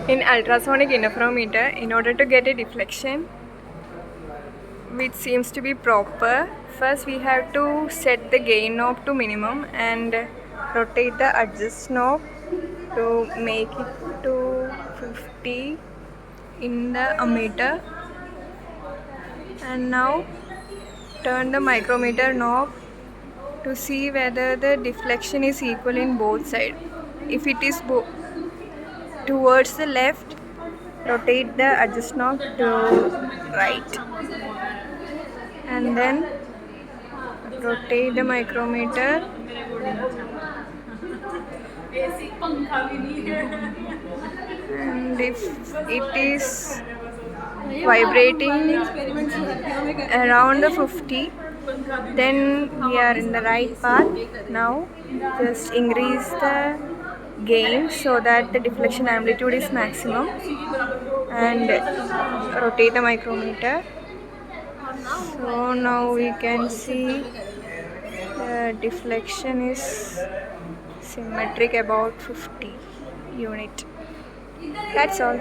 In ultrasonic interferometer, in order to get a deflection which seems to be proper, first we have to set the gain knob to minimum and rotate the adjust knob to make it to 50 in the ammeter, and now turn the micrometer knob to see whether the deflection is equal in both sides. If it is towards the left, rotate the adjust knob to right, and then rotate the micrometer, and if it is vibrating around the 50, then we are in the right path. Now just increase the gain so that the deflection amplitude is maximum, and rotate the micrometer. So now we can see the deflection is symmetric about 50 unit. That's all.